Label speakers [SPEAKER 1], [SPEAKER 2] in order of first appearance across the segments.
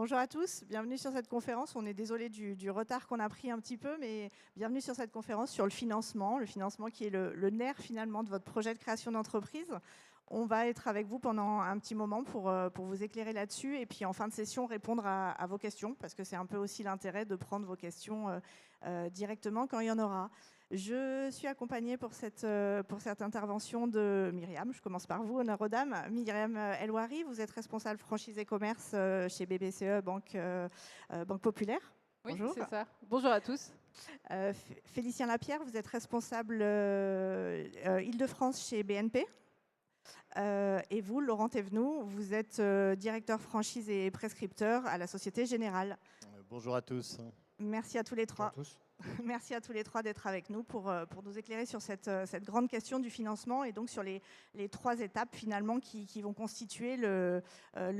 [SPEAKER 1] Bonjour à tous, bienvenue sur cette conférence. On est désolé du retard qu'on a pris un petit peu, mais bienvenue sur cette conférence sur le financement qui est le nerf finalement de votre projet de création d'entreprise. On va être avec vous pendant un petit moment pour vous éclairer là-dessus et puis en fin de session répondre à vos questions parce que c'est un peu aussi l'intérêt de prendre vos questions directement quand il y en aura. Je suis accompagnée pour cette intervention de Myriam. Je commence par vous, honneur aux dames. Myriam Elwari, vous êtes responsable franchise et commerce chez BBCE, Banque Populaire.
[SPEAKER 2] Oui,
[SPEAKER 1] Bonjour.
[SPEAKER 2] c'est ça. Bonjour à tous.
[SPEAKER 1] Félicien Lapierre, vous êtes responsable Île-de-France chez BNP. Et vous, Laurent Thévenoud, vous êtes directeur franchise et prescripteur à la Société Générale.
[SPEAKER 3] Bonjour à tous.
[SPEAKER 1] Merci à tous les trois.
[SPEAKER 3] Bonjour à tous.
[SPEAKER 1] Merci à tous les trois d'être avec nous pour nous éclairer sur cette grande question du financement et donc sur les 3 étapes finalement qui vont constituer le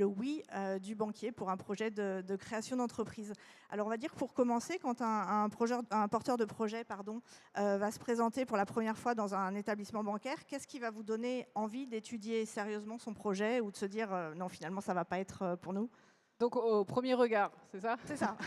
[SPEAKER 1] oui du banquier pour un projet de création d'entreprise. Alors on va dire pour commencer, quand un porteur de projet va se présenter pour la première fois dans un établissement bancaire, qu'est-ce qui va vous donner envie d'étudier sérieusement son projet ou de se dire non finalement ça ne va pas être pour nous?
[SPEAKER 2] Donc au premier regard, c'est ça?
[SPEAKER 1] C'est ça.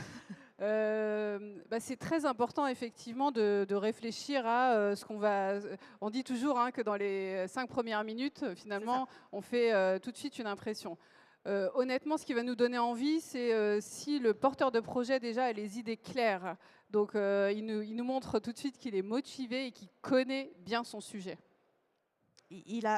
[SPEAKER 2] C'est très important effectivement de réfléchir à ce qu'on va... On dit toujours que dans les 5 premières minutes, finalement, on fait tout de suite une impression. Honnêtement, ce qui va nous donner envie, c'est si le porteur de projet déjà a les idées claires. Donc il nous montre tout de suite qu'il est motivé et qu'il connaît bien son sujet.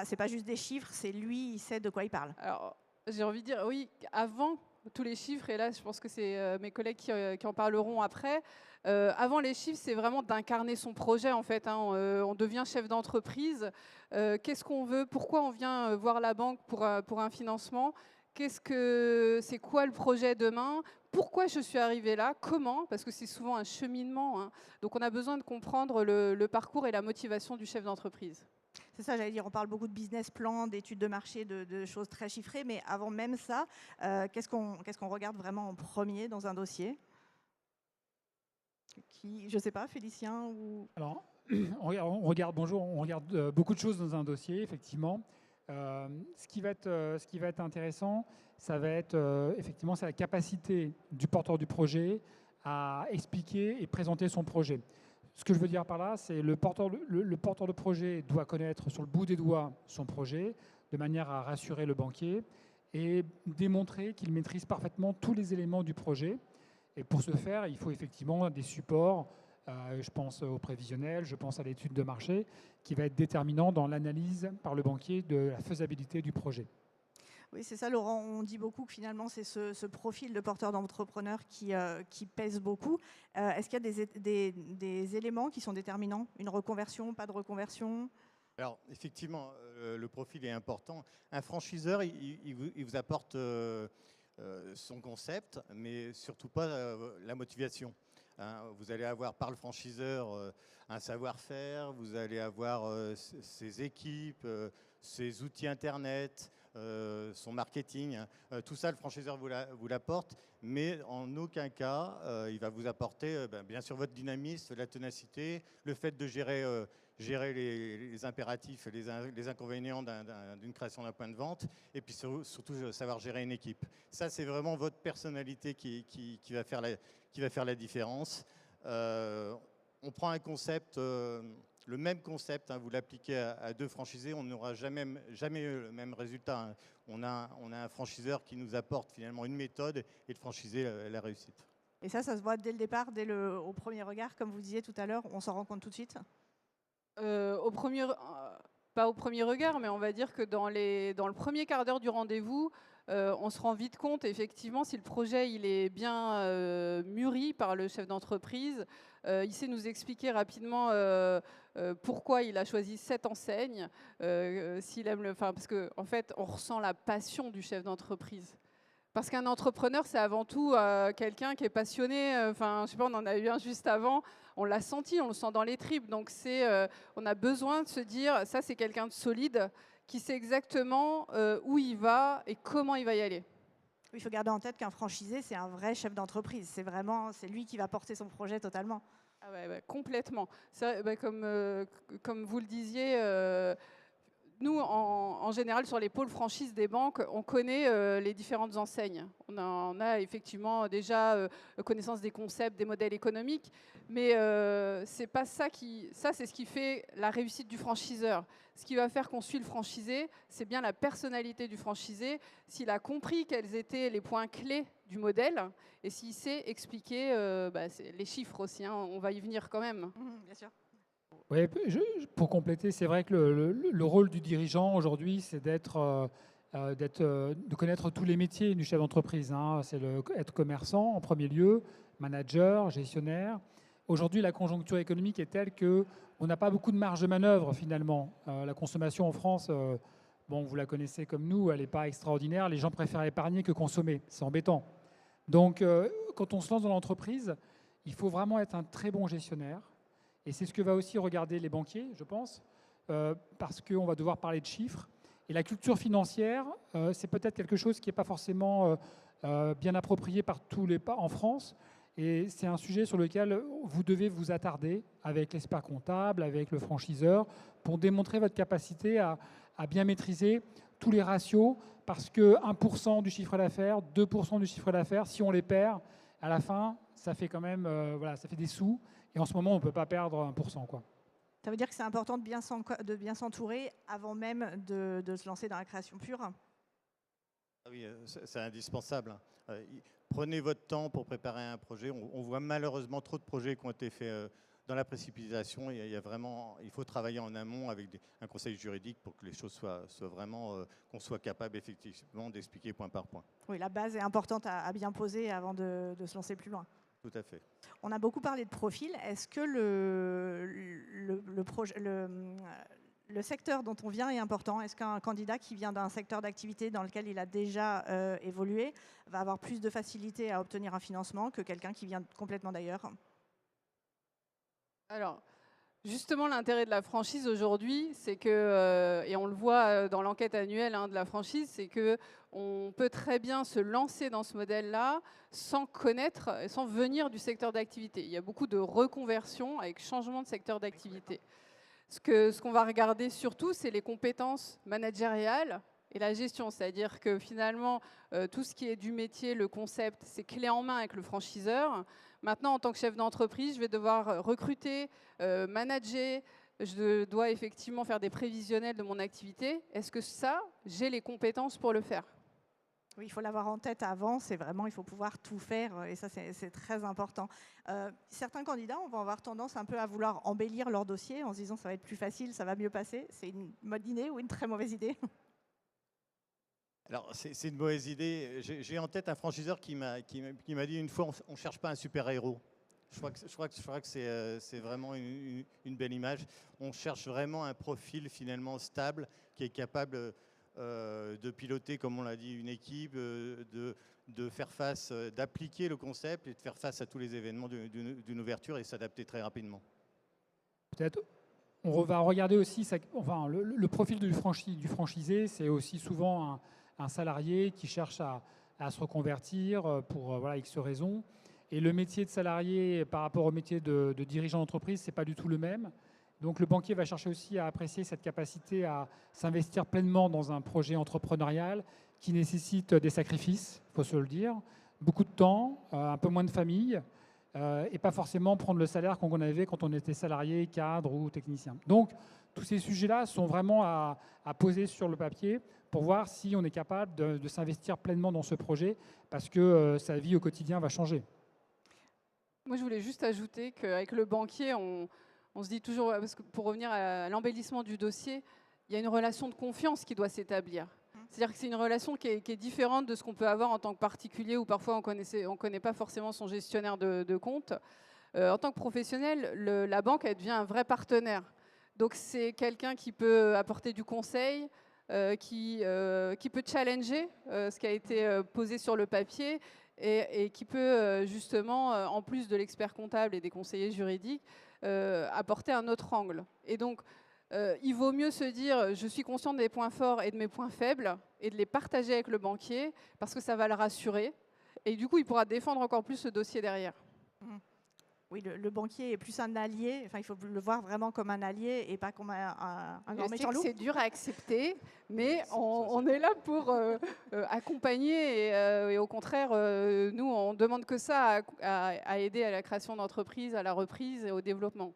[SPEAKER 1] C'est pas juste des chiffres, c'est lui, il sait de quoi il parle.
[SPEAKER 2] Alors, j'ai envie de dire, oui, avant tous les chiffres, et là je pense que c'est mes collègues qui en parleront après. Avant les chiffres, c'est vraiment d'incarner son projet en fait. On devient chef d'entreprise. Qu'est-ce qu'on veut? Pourquoi on vient voir la banque pour un financement? C'est quoi le projet demain? Pourquoi je suis arrivé là? Comment? Parce que c'est souvent un cheminement. Donc on a besoin de comprendre le parcours et la motivation du chef d'entreprise.
[SPEAKER 1] C'est ça, j'allais dire, on parle beaucoup de business plan, d'études de marché, de choses très chiffrées, mais avant même ça, qu'est-ce qu'on regarde vraiment en premier dans un dossier? Je ne sais pas, Félicien ou...
[SPEAKER 4] Alors, on regarde beaucoup de choses dans un dossier, effectivement. Ce qui va être intéressant, ça va être effectivement c'est la capacité du porteur du projet à expliquer et présenter son projet. Ce que je veux dire par là, c'est le porteur de projet doit connaître sur le bout des doigts son projet, de manière à rassurer le banquier et démontrer qu'il maîtrise parfaitement tous les éléments du projet. Et pour ce faire, il faut effectivement des supports, je pense au prévisionnel, je pense à l'étude de marché, qui va être déterminant dans l'analyse par le banquier de la faisabilité du projet.
[SPEAKER 1] Oui, c'est ça, Laurent. On dit beaucoup que finalement, c'est ce profil de porteur d'entrepreneur qui pèse beaucoup. Est-ce qu'il y a des éléments qui sont déterminants? Une reconversion, pas de reconversion?
[SPEAKER 3] Alors, effectivement, le profil est important. Un franchiseur, il vous apporte son concept, mais surtout pas la motivation. Vous allez avoir par le franchiseur un savoir-faire, vous allez avoir ses équipes, ses outils Internet, son marketing. Tout ça, le franchiseur vous l'apporte, mais en aucun cas, il va vous apporter bien sûr votre dynamisme, la ténacité, le fait de gérer les impératifs, les inconvénients d'une création d'un point de vente, et puis surtout savoir gérer une équipe. Ça, c'est vraiment votre personnalité qui va faire la différence. On prend un concept, le même concept, vous l'appliquez à 2 franchisés, on n'aura jamais le même résultat. On a un franchiseur qui nous apporte finalement une méthode et le franchisé la réussite.
[SPEAKER 1] Et ça se voit dès le départ, au premier regard, comme vous disiez tout à l'heure, on s'en rend compte tout de suite?
[SPEAKER 2] Pas au premier regard, mais on va dire que dans le premier quart d'heure du rendez-vous, on se rend vite compte, effectivement, si le projet il est bien mûri par le chef d'entreprise, il sait nous expliquer rapidement pourquoi il a choisi cette enseigne, s'il aime parce qu'en fait, on ressent la passion du chef d'entreprise. Parce qu'un entrepreneur, c'est avant tout quelqu'un qui est passionné. Je sais pas, on en a eu un juste avant. On l'a senti, on le sent dans les tripes. Donc, on a besoin de se dire, ça, c'est quelqu'un de solide qui sait exactement où il va et comment il va y aller.
[SPEAKER 1] Il faut garder en tête qu'un franchisé, c'est un vrai chef d'entreprise. C'est lui qui va porter son projet totalement.
[SPEAKER 2] Ah ouais, complètement. Comme vous le disiez, nous, en général, sur les pôles franchises des banques, on connaît les différentes enseignes. On a effectivement déjà connaissance des concepts, des modèles économiques, mais c'est pas ça c'est ce qui fait la réussite du franchiseur. Ce qui va faire qu'on suit le franchisé, c'est bien la personnalité du franchisé, s'il a compris quels étaient les points clés du modèle, et s'il sait expliquer les chiffres aussi, hein, on va y venir quand même.
[SPEAKER 1] Bien sûr.
[SPEAKER 4] Oui, pour compléter, c'est vrai que le rôle du dirigeant aujourd'hui, c'est de connaître tous les métiers du chef d'entreprise, hein. C'est être commerçant en premier lieu, manager, gestionnaire. Aujourd'hui, la conjoncture économique est telle qu'on n'a pas beaucoup de marge de manœuvre finalement. La consommation en France, bon, vous la connaissez comme nous, elle n'est pas extraordinaire. Les gens préfèrent épargner que consommer. C'est embêtant. Donc, quand on se lance dans l'entreprise, il faut vraiment être un très bon gestionnaire. Et c'est ce que va aussi regarder les banquiers, je pense, parce qu'on va devoir parler de chiffres. Et la culture financière, c'est peut-être quelque chose qui n'est pas forcément bien approprié par tous les pas en France. Et c'est un sujet sur lequel vous devez vous attarder avec l'expert comptable, avec le franchiseur, pour démontrer votre capacité à bien maîtriser tous les ratios, parce que 1% du chiffre d'affaires, 2% du chiffre d'affaires, si on les perd, à la fin, ça fait quand même ça fait des sous. Et en ce moment, on ne peut pas perdre 1%, quoi.
[SPEAKER 1] Ça veut dire que c'est important de bien s'entourer avant même de se lancer dans la création pure.
[SPEAKER 3] Oui, c'est indispensable. Prenez votre temps pour préparer un projet. On voit malheureusement trop de projets qui ont été faits dans la précipitation. Il faut travailler en amont avec un conseil juridique pour que les choses soient vraiment, qu'on soit capable effectivement d'expliquer point par point. Oui,
[SPEAKER 1] la base est importante à bien poser avant de se lancer plus loin.
[SPEAKER 3] Tout à fait.
[SPEAKER 1] On a beaucoup parlé de profil. Est-ce que le secteur dont on vient est important? Est-ce qu'un candidat qui vient d'un secteur d'activité dans lequel il a déjà évolué va avoir plus de facilité à obtenir un financement que quelqu'un qui vient complètement d'ailleurs?
[SPEAKER 2] Alors, justement, l'intérêt de la franchise aujourd'hui, c'est que, et on le voit dans l'enquête annuelle de la franchise, c'est qu'on peut très bien se lancer dans ce modèle-là sans connaître, sans venir du secteur d'activité. Il y a beaucoup de reconversions avec changement de secteur d'activité. Ce qu'on va regarder surtout, c'est les compétences managériales et la gestion. C'est-à-dire que finalement, tout ce qui est du métier, le concept, c'est clé en main avec le franchiseur. Maintenant, en tant que chef d'entreprise, je vais devoir recruter, manager, je dois effectivement faire des prévisionnels de mon activité. Est-ce que ça, j'ai les compétences pour le faire?
[SPEAKER 1] Oui, il faut l'avoir en tête avant, c'est vraiment, il faut pouvoir tout faire, et ça c'est très important. Certains candidats vont avoir tendance un peu à vouloir embellir leur dossier en se disant ça va être plus facile, ça va mieux passer. C'est une bonne idée ou une très mauvaise idée?
[SPEAKER 3] Alors, c'est une mauvaise idée. J'ai en tête un franchiseur qui m'a dit une fois, on ne cherche pas un super-héros. Je crois que c'est vraiment une belle image. On cherche vraiment un profil finalement stable qui est capable de piloter, comme on l'a dit, une équipe, de faire face, d'appliquer le concept et de faire face à tous les événements d'une ouverture et s'adapter très rapidement.
[SPEAKER 4] Peut-être on va regarder aussi le profil du franchisé, c'est aussi souvent un salarié qui cherche à se reconvertir pour X raisons. Et le métier de salarié par rapport au métier de dirigeant d'entreprise, ce n'est pas du tout le même. Donc le banquier va chercher aussi à apprécier cette capacité à s'investir pleinement dans un projet entrepreneurial qui nécessite des sacrifices, il faut se le dire, beaucoup de temps, un peu moins de famille, et pas forcément prendre le salaire qu'on avait quand on était salarié, cadre ou technicien. Donc tous ces sujets-là sont vraiment à poser sur le papier pour voir si on est capable de s'investir pleinement dans ce projet parce que sa vie au quotidien va changer.
[SPEAKER 2] Moi, je voulais juste ajouter qu'avec le banquier, on se dit toujours, parce que pour revenir à l'embellissement du dossier, il y a une relation de confiance qui doit s'établir. C'est-à-dire que c'est une relation qui est différente de ce qu'on peut avoir en tant que particulier, où parfois on ne connaît pas forcément son gestionnaire de compte. En tant que professionnel, la banque, elle devient un vrai partenaire. Donc c'est quelqu'un qui peut apporter du conseil, qui peut challenger ce qui a été posé sur le papier et qui peut justement, en plus de l'expert comptable et des conseillers juridiques, apporter un autre angle. Et donc, il vaut mieux se dire, je suis conscient des points forts et de mes points faibles et de les partager avec le banquier parce que ça va le rassurer. Et du coup, il pourra défendre encore plus ce dossier derrière.
[SPEAKER 1] Oui, le banquier est plus un allié. Enfin, il faut le voir vraiment comme un allié et pas comme un grand méchant loup.
[SPEAKER 2] C'est dur à accepter, mais on est là pour accompagner et au contraire, nous, on demande que ça à aider à la création d'entreprises, à la reprise et au développement.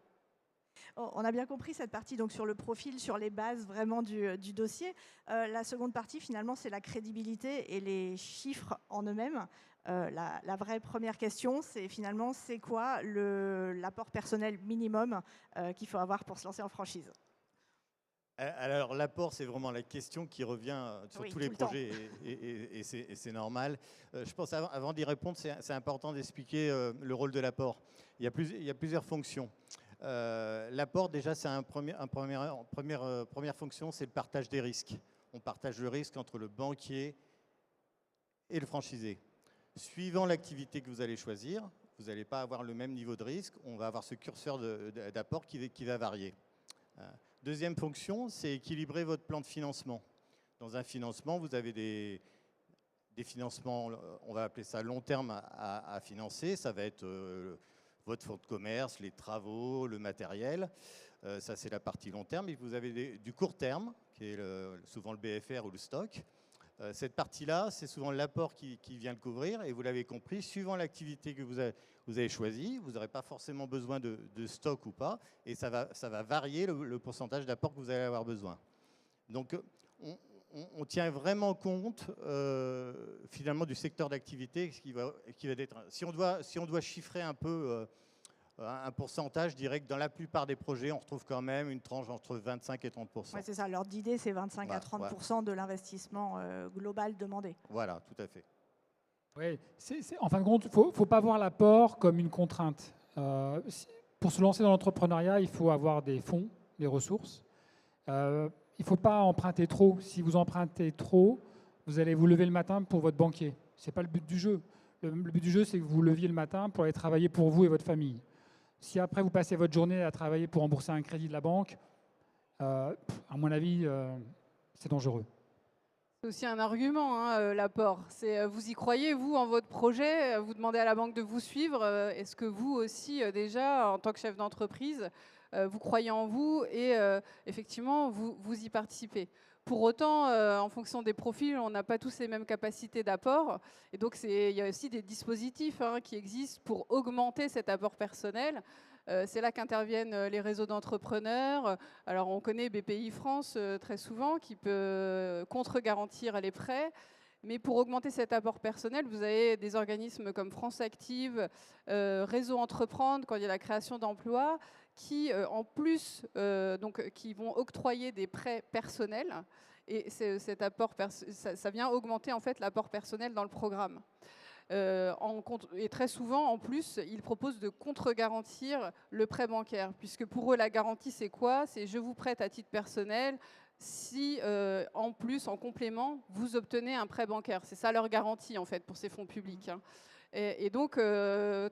[SPEAKER 1] On a bien compris cette partie donc sur le profil, sur les bases vraiment du dossier. La seconde partie, finalement, c'est la crédibilité et les chiffres en eux-mêmes. La vraie première question, c'est finalement, c'est quoi l'apport personnel minimum qu'il faut avoir pour se lancer en franchise?
[SPEAKER 3] Alors l'apport, c'est vraiment la question qui revient sur tous les projets et c'est normal. Je pense avant d'y répondre, c'est important d'expliquer le rôle de l'apport. Il y a plusieurs fonctions. L'apport, déjà, c'est première fonction, c'est le partage des risques. On partage le risque entre le banquier et le franchisé. Suivant l'activité que vous allez choisir, vous n'allez pas avoir le même niveau de risque. On va avoir ce curseur d'apport qui va varier. Deuxième fonction, c'est équilibrer votre plan de financement. Dans un financement, vous avez des financements, on va appeler ça long terme à financer. Ça va être votre fonds de commerce, les travaux, le matériel. Ça, c'est la partie long terme. Et vous avez du court terme, qui est souvent le BFR ou le stock. Cette partie-là, c'est souvent l'apport qui vient le couvrir. Et vous l'avez compris, suivant l'activité que vous avez choisie, vous n'aurez pas forcément besoin de stock ou pas. Et ça va varier le pourcentage d'apport que vous allez avoir besoin. Donc, on tient vraiment compte, finalement, du secteur d'activité qui va être. Si on doit chiffrer un peu un pourcentage, je dirais que dans la plupart des projets, on retrouve quand même une tranche entre 25 et 30%.
[SPEAKER 1] Ouais, c'est ça, l'ordre d'idée, c'est 25 à 30% de l'investissement global demandé.
[SPEAKER 3] Voilà, tout à fait.
[SPEAKER 4] Oui, en fin de compte, il ne faut pas voir l'apport comme une contrainte. Pour se lancer dans l'entrepreneuriat, il faut avoir des fonds, des ressources. Il ne faut pas emprunter trop. Si vous empruntez trop, vous allez vous lever le matin pour votre banquier. Ce n'est pas le but du jeu. Le but du jeu, c'est que vous vous leviez le matin pour aller travailler pour vous et votre famille. Si après, vous passez votre journée à travailler pour rembourser un crédit de la banque, à mon avis, c'est dangereux.
[SPEAKER 2] C'est aussi un argument, hein, l'apport. Vous y croyez, vous, en votre projet, vous demandez à la banque de vous suivre. Est-ce que vous aussi, déjà, en tant que chef d'entreprise, vous croyez en vous et effectivement, vous y participez? Pour autant, en fonction des profils, on n'a pas tous les mêmes capacités d'apport. Et donc, il y a aussi des dispositifs qui existent pour augmenter cet apport personnel. C'est là qu'interviennent les réseaux d'entrepreneurs. Alors, on connaît BPI France très souvent, qui peut contre-garantir les prêts. Mais pour augmenter cet apport personnel, vous avez des organismes comme France Active, Réseau Entreprendre, quand il y a la création d'emplois, qui, en plus, qui vont octroyer des prêts personnels. Et cet apport, ça vient augmenter en fait l'apport personnel dans le programme. Et très souvent, en plus, ils proposent de contre-garantir le prêt bancaire, puisque pour eux, la garantie, c'est quoi? C'est je vous prête à titre personnel si, en plus, en complément, vous obtenez un prêt bancaire. C'est ça leur garantie, en fait, pour ces fonds publics. Et donc,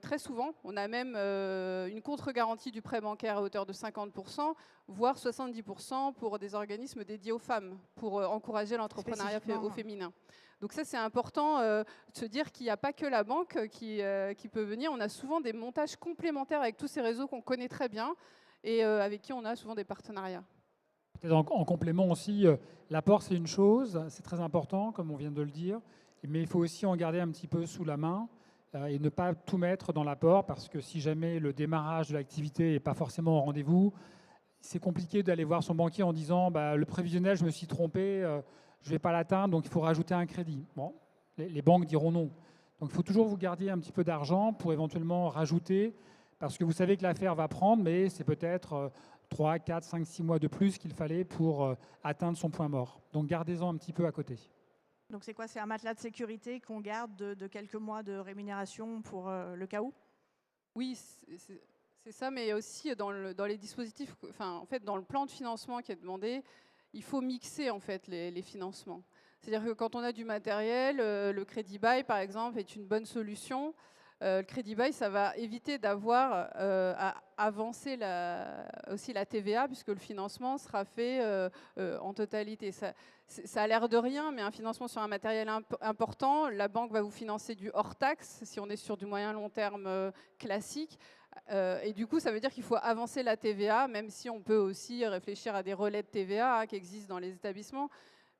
[SPEAKER 2] très souvent, on a même une contre-garantie du prêt bancaire à hauteur de 50%, voire 70% pour des organismes dédiés aux femmes, pour encourager l'entrepreneuriat au féminin. Donc ça, c'est important de se dire qu'il n'y a pas que la banque qui peut venir. On a souvent des montages complémentaires avec tous ces réseaux qu'on connaît très bien et avec qui on a souvent des partenariats.
[SPEAKER 4] En complément aussi, l'apport, c'est une chose, c'est très important, comme on vient de le dire, mais il faut aussi en garder un petit peu sous la main et ne pas tout mettre dans l'apport, parce que si jamais le démarrage de l'activité n'est pas forcément au rendez-vous, c'est compliqué d'aller voir son banquier en disant le prévisionnel, je me suis trompé, je ne vais pas l'atteindre, donc il faut rajouter un crédit. Bon, les banques diront non. Donc il faut toujours vous garder un petit peu d'argent pour éventuellement rajouter, parce que vous savez que l'affaire va prendre, mais c'est peut-être 3, 4, 5, 6 mois de plus qu'il fallait pour atteindre son point mort. Donc gardez-en un petit peu à côté.
[SPEAKER 1] Donc c'est quoi? C'est un matelas de sécurité qu'on garde de quelques mois de rémunération pour le cas où?
[SPEAKER 2] Oui, c'est ça, mais aussi dans les dispositifs, en fait, dans le plan de financement qui est demandé, il faut mixer en fait les financements. C'est-à-dire que quand on a du matériel, le crédit bail par exemple est une bonne solution. Le crédit bail, ça va éviter d'avoir à avancer aussi la TVA, puisque le financement sera fait en totalité. Ça a l'air de rien, mais un financement sur un matériel important, la banque va vous financer du hors taxe, si on est sur du moyen long terme classique, Et du coup, ça veut dire qu'il faut avancer la TVA, même si on peut aussi réfléchir à des relais de TVA qui existent dans les établissements.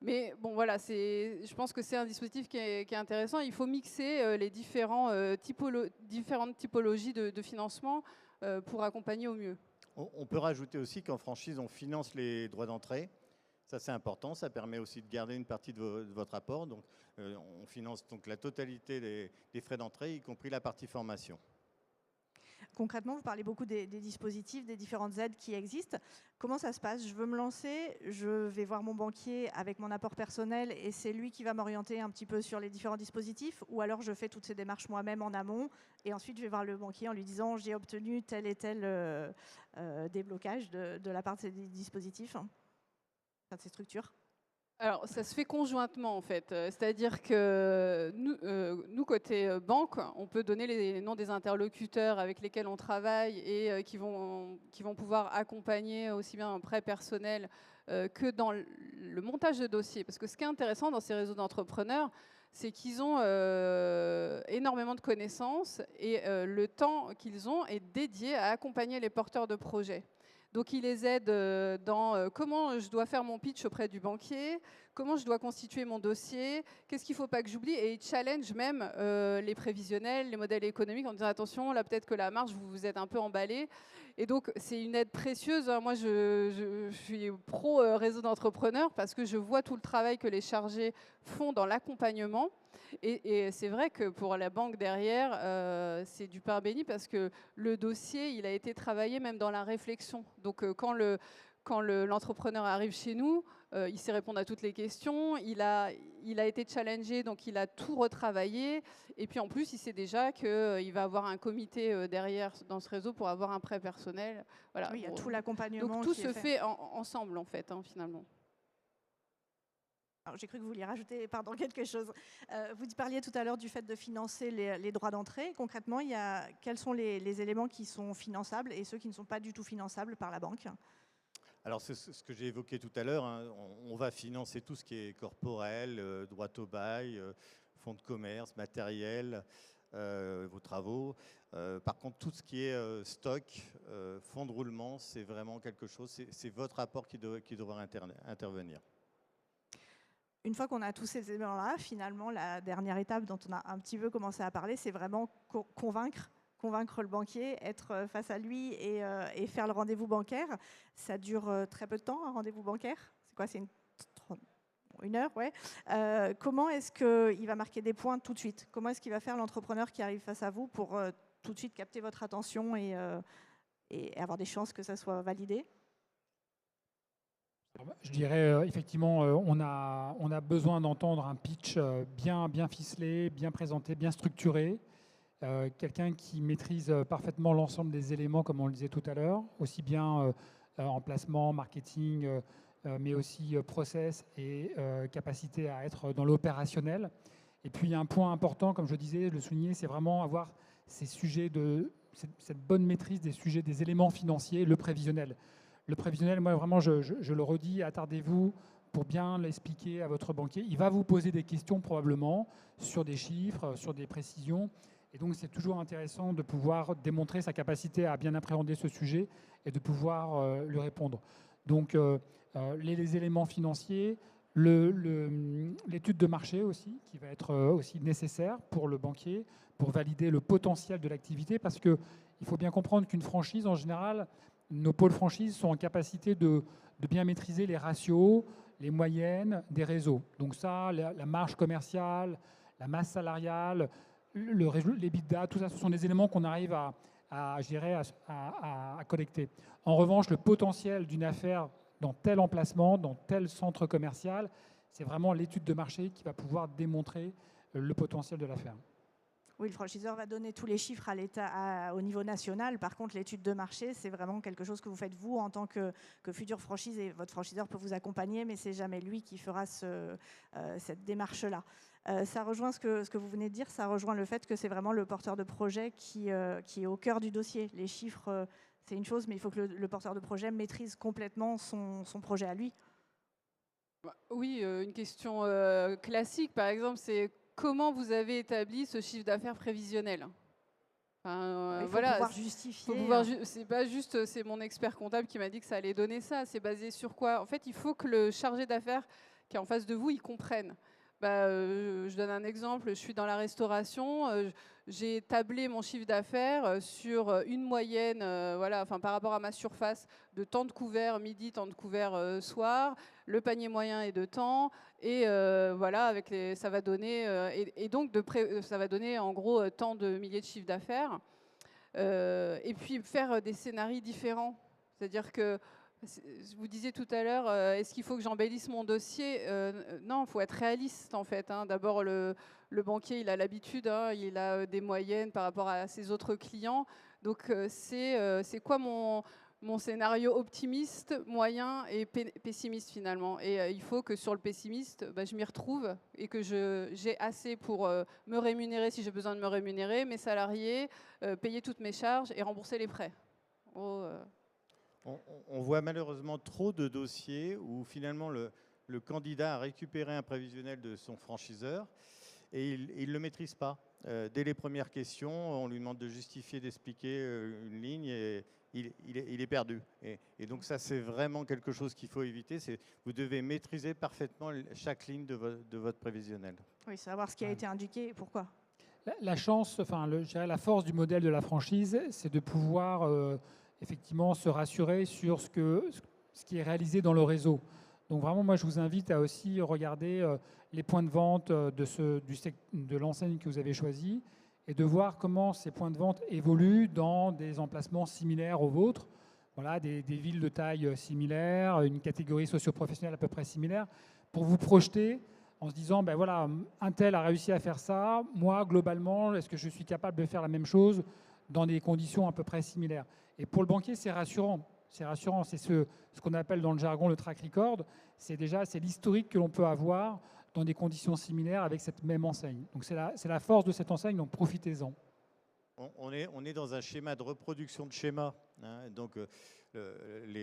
[SPEAKER 2] Mais bon, voilà, je pense que c'est un dispositif qui est intéressant. Il faut mixer les différentes typologies de financement pour accompagner au mieux.
[SPEAKER 3] On peut rajouter aussi qu'en franchise, on finance les droits d'entrée. Ça, c'est important. Ça permet aussi de garder une partie de votre apport. Donc, on finance donc la totalité des frais d'entrée, y compris la partie formation.
[SPEAKER 1] Concrètement, vous parlez beaucoup des dispositifs, des différentes aides qui existent. Comment ça se passe? Je veux me lancer, je vais voir mon banquier avec mon apport personnel et c'est lui qui va m'orienter un petit peu sur les différents dispositifs, ou alors je fais toutes ces démarches moi-même en amont et ensuite je vais voir le banquier en lui disant j'ai obtenu tel et tel déblocage de la part de ces dispositifs, de ces structures.
[SPEAKER 2] Alors, ça se fait conjointement, en fait. C'est-à-dire que nous, côté banque, on peut donner les noms des interlocuteurs avec lesquels on travaille et qui vont pouvoir accompagner aussi bien un prêt personnel que dans le montage de dossier. Parce que ce qui est intéressant dans ces réseaux d'entrepreneurs, c'est qu'ils ont énormément de connaissances et le temps qu'ils ont est dédié à accompagner les porteurs de projets. Donc, il les aide dans comment je dois faire mon pitch auprès du banquier, comment je dois constituer mon dossier, qu'est-ce qu'il ne faut pas que j'oublie. Et il challenge même les prévisionnels, les modèles économiques en disant attention, là peut-être que la marge, vous vous êtes un peu emballé. Et donc, c'est une aide précieuse. Moi, je suis pro réseau d'entrepreneurs parce que je vois tout le travail que les chargés font dans l'accompagnement. Et c'est vrai que pour la banque derrière, c'est du pain béni parce que le dossier, il a été travaillé même dans la réflexion. Donc quand l'entrepreneur arrive chez nous, il sait répondre à toutes les questions, il a été challengé, donc il a tout retravaillé. Et puis en plus, il sait déjà qu'il va avoir un comité derrière dans ce réseau pour avoir un prêt personnel. Voilà.
[SPEAKER 1] Oui, il y a tout l'accompagnement.
[SPEAKER 2] Donc tout se fait ensemble en fait, finalement.
[SPEAKER 1] J'ai cru que vous vouliez rajouter quelque chose. Vous parliez tout à l'heure du fait de financer les droits d'entrée. Concrètement, quels sont les éléments qui sont finançables et ceux qui ne sont pas du tout finançables par la banque?
[SPEAKER 3] Alors, c'est ce que j'ai évoqué tout à l'heure. Hein. On va financer tout ce qui est corporel, droit au bail, fonds de commerce, matériel, vos travaux. Par contre, tout ce qui est stock, fonds de roulement, c'est vraiment quelque chose, c'est votre apport qui devra intervenir.
[SPEAKER 1] Une fois qu'on a tous ces éléments-là, finalement, la dernière étape dont on a un petit peu commencé à parler, c'est vraiment convaincre le banquier, être face à lui et faire le rendez-vous bancaire. Ça dure très peu de temps, un rendez-vous bancaire. C'est quoi? C'est une heure, ouais. Comment est-ce qu'il va marquer des points tout de suite? Comment est-ce qu'il va faire l'entrepreneur qui arrive face à vous pour tout de suite capter votre attention et avoir des chances que ça soit validé?
[SPEAKER 4] Je dirais effectivement, on a besoin d'entendre un pitch bien ficelé, bien présenté, bien structuré. Quelqu'un qui maîtrise parfaitement l'ensemble des éléments, comme on le disait tout à l'heure, aussi bien en placement, marketing, mais aussi process et capacité à être dans l'opérationnel. Et puis un point important, comme je disais, le souligner, c'est vraiment avoir cette bonne maîtrise des sujets, des éléments financiers, le prévisionnel. Le prévisionnel, moi vraiment, je le redis, attardez-vous pour bien l'expliquer à votre banquier. Il va vous poser des questions probablement sur des chiffres, sur des précisions. Et donc, c'est toujours intéressant de pouvoir démontrer sa capacité à bien appréhender ce sujet et de pouvoir lui répondre. Donc, les éléments financiers, l'étude de marché aussi, qui va être aussi nécessaire pour le banquier, pour valider le potentiel de l'activité, parce qu'il faut bien comprendre qu'une franchise, en général, nos pôles franchises sont en capacité de bien maîtriser les ratios, les moyennes des réseaux. Donc ça, la marge commerciale, la masse salariale, l'EBITDA, tout ça, ce sont des éléments qu'on arrive à collecter. En revanche, le potentiel d'une affaire dans tel emplacement, dans tel centre commercial, c'est vraiment l'étude de marché qui va pouvoir démontrer le potentiel de l'affaire.
[SPEAKER 1] Oui, le franchiseur va donner tous les chiffres à l'État au niveau national. Par contre, l'étude de marché, c'est vraiment quelque chose que vous faites vous en tant que futur franchise, et votre franchiseur peut vous accompagner, mais c'est jamais lui qui fera cette démarche-là. Ça rejoint ce que vous venez de dire, ça rejoint le fait que c'est vraiment le porteur de projet qui est au cœur du dossier. Les chiffres, c'est une chose, mais il faut que le porteur de projet maîtrise complètement son projet à lui.
[SPEAKER 2] Oui, une question classique, par exemple, c'est comment vous avez établi ce chiffre d'affaires prévisionnel?
[SPEAKER 1] Il faut
[SPEAKER 2] voilà,
[SPEAKER 1] pouvoir justifier.
[SPEAKER 2] c'est pas juste, c'est mon expert comptable qui m'a dit que ça allait donner ça. C'est basé sur quoi? En fait, il faut que le chargé d'affaires qui est en face de vous, il comprenne. Je donne un exemple. Je suis dans la restauration. J'ai tablé mon chiffre d'affaires sur une moyenne, voilà, enfin par rapport à ma surface, de temps de couvert midi, temps de couvert soir. Le panier moyen est de temps. Et voilà, avec ça va donner et donc ça va donner en gros tant de milliers de chiffres d'affaires. Et puis faire des scénarios différents. C'est-à-dire que vous disiez tout à l'heure, est-ce qu'il faut que j'embellisse mon dossier? Non, il faut être réaliste en fait. D'abord, le banquier, il a l'habitude, il a des moyennes par rapport à ses autres clients. Donc, c'est quoi mon scénario optimiste, moyen et pessimiste finalement? Et il faut que sur le pessimiste, je m'y retrouve et que j'ai assez pour me rémunérer si j'ai besoin de me rémunérer, mes salariés, payer toutes mes charges et rembourser les prêts.
[SPEAKER 3] On voit malheureusement trop de dossiers où finalement le candidat a récupéré un prévisionnel de son franchiseur et il ne le maîtrise pas. Dès les premières questions, on lui demande de justifier, d'expliquer une ligne et il est perdu. Et donc ça, c'est vraiment quelque chose qu'il faut éviter. Vous devez maîtriser parfaitement chaque ligne de votre prévisionnel.
[SPEAKER 1] Oui, savoir ce qui a été indiqué et pourquoi.
[SPEAKER 4] La chance, je dirais la force du modèle de la franchise, c'est de pouvoir effectivement se rassurer sur ce qui est réalisé dans le réseau. Donc vraiment, moi, je vous invite à aussi regarder les points de vente de l'enseigne que vous avez choisi et de voir comment ces points de vente évoluent dans des emplacements similaires aux vôtres. Voilà, des villes de taille similaire, une catégorie socio-professionnelle à peu près similaire, pour vous projeter en se disant, voilà, un tel a réussi à faire ça, moi, globalement, est-ce que je suis capable de faire la même chose dans des conditions à peu près similaires? Et pour le banquier, c'est rassurant. C'est rassurant. C'est ce qu'on appelle dans le jargon le track record. C'est l'historique que l'on peut avoir dans des conditions similaires avec cette même enseigne. Donc c'est la force de cette enseigne, donc profitez-en.
[SPEAKER 3] On est dans un schéma de reproduction de schéma. Donc,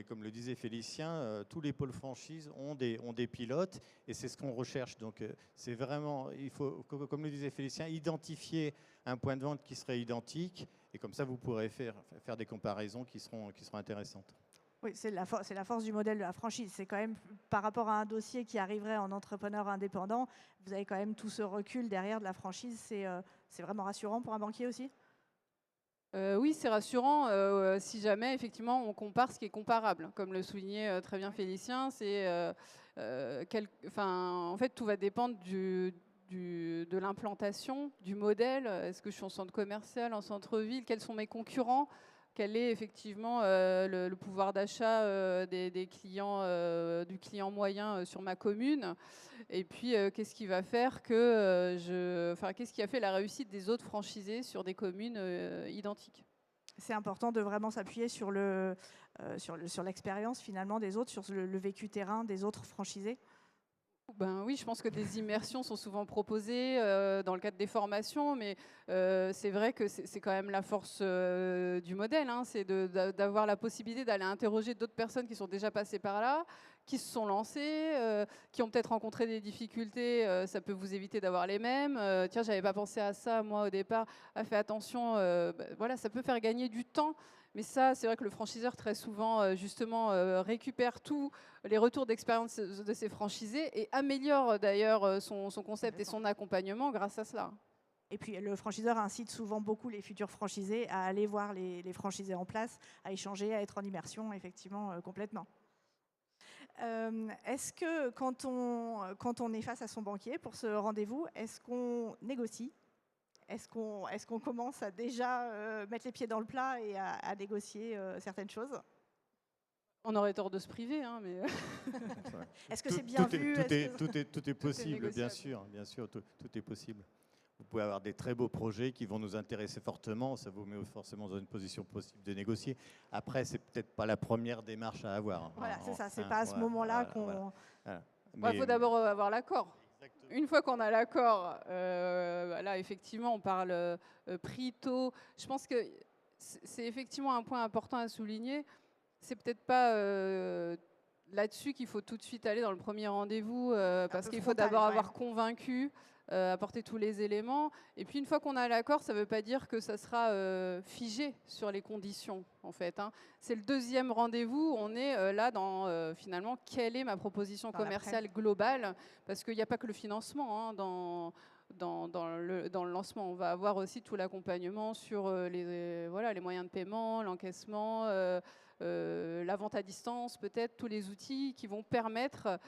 [SPEAKER 3] comme le disait Félicien, tous les pôles franchises ont des pilotes et c'est ce qu'on recherche. Donc, c'est vraiment, il faut, comme le disait Félicien, identifier un point de vente qui serait identique et comme ça, vous pourrez faire des comparaisons qui seront intéressantes.
[SPEAKER 1] Oui, c'est la force du modèle de la franchise. C'est quand même, par rapport à un dossier qui arriverait en entrepreneur indépendant, vous avez quand même tout ce recul derrière de la franchise. C'est vraiment rassurant pour un banquier aussi?
[SPEAKER 2] Oui, c'est rassurant si jamais effectivement on compare ce qui est comparable. Comme le soulignait très bien Félicien, en fait tout va dépendre de l'implantation, du modèle. Est-ce que je suis en centre commercial, en centre-ville? Quels sont mes concurrents? Quel est effectivement le pouvoir d'achat des clients, du client moyen sur ma commune? Et puis, qu'est-ce qui va faire qu'est-ce qui a fait la réussite des autres franchisés sur des communes identiques?
[SPEAKER 1] C'est important de vraiment s'appuyer sur l'expérience finalement des autres, sur le vécu terrain des autres franchisés.
[SPEAKER 2] Oui, je pense que des immersions sont souvent proposées dans le cadre des formations, mais c'est vrai que c'est quand même la force du modèle, c'est d'avoir la possibilité d'aller interroger d'autres personnes qui sont déjà passées par là, qui se sont lancées, qui ont peut-être rencontré des difficultés, ça peut vous éviter d'avoir les mêmes. Tiens, j'avais pas pensé à ça, moi, au départ, fait attention, voilà, ça peut faire gagner du temps. Mais ça, c'est vrai que le franchiseur, très souvent, justement, récupère tous les retours d'expérience de ses franchisés et améliore d'ailleurs son concept et son accompagnement grâce à cela.
[SPEAKER 1] Et puis, le franchiseur incite souvent beaucoup les futurs franchisés à aller voir les franchisés en place, à échanger, à être en immersion, effectivement, complètement. Est-ce que quand on est face à son banquier pour ce rendez-vous, est-ce qu'on négocie ? Est-ce qu'on commence à déjà mettre les pieds dans le plat et à négocier certaines choses?
[SPEAKER 2] On aurait tort de se priver, mais...
[SPEAKER 1] Est-ce que c'est bien vu?
[SPEAKER 3] Tout est possible, bien sûr, tout est possible. Vous pouvez avoir des très beaux projets qui vont nous intéresser fortement, ça vous met forcément dans une position possible de négocier. Après, c'est peut-être pas la première démarche à avoir.
[SPEAKER 1] Voilà, c'est ça, c'est pas à ce moment-là qu'on...
[SPEAKER 2] Il faut d'abord avoir l'accord. Une fois qu'on a l'accord, là, effectivement, on parle prix, taux. Je pense que c'est effectivement un point important à souligner. C'est peut-être pas là-dessus qu'il faut tout de suite aller dans le premier rendez-vous, parce qu'il faut d'abord avoir convaincu apporter tous les éléments. Et puis une fois qu'on a l'accord, ça ne veut pas dire que ça sera figé sur les conditions, en fait. Hein. C'est le deuxième rendez-vous. On est là dans, finalement, quelle est ma proposition commerciale globale? Parce qu'il n'y a pas que le financement hein, dans le lancement. On va avoir aussi tout l'accompagnement sur les moyens de paiement, l'encaissement, la vente à distance, peut-être tous les outils qui vont permettre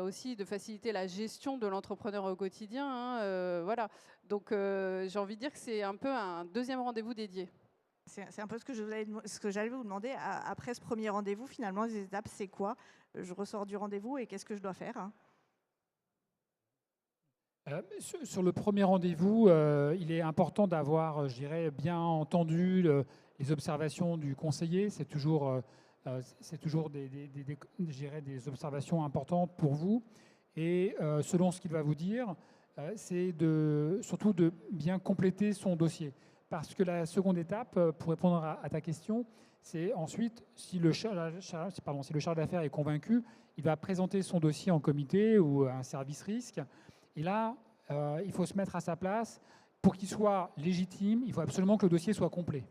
[SPEAKER 2] aussi de faciliter la gestion de l'entrepreneur au quotidien. Hein, voilà. Donc j'ai envie de dire que c'est un peu un deuxième rendez-vous dédié.
[SPEAKER 1] C'est un peu ce que j'allais vous demander. Après ce premier rendez-vous, finalement, les étapes, c'est quoi? Je ressors du rendez-vous et qu'est-ce que je dois faire hein?
[SPEAKER 4] Sur le premier rendez-vous, il est important d'avoir, je dirais, bien entendu les observations du conseiller. C'est toujours des observations importantes pour vous. Et selon ce qu'il va vous dire, c'est surtout de bien compléter son dossier. Parce que la seconde étape, pour répondre à ta question, c'est ensuite, si le chargé d'affaires est convaincu, il va présenter son dossier en comité ou à un service risque. Et là, il faut se mettre à sa place. Pour qu'il soit légitime, il faut absolument que le dossier soit complet.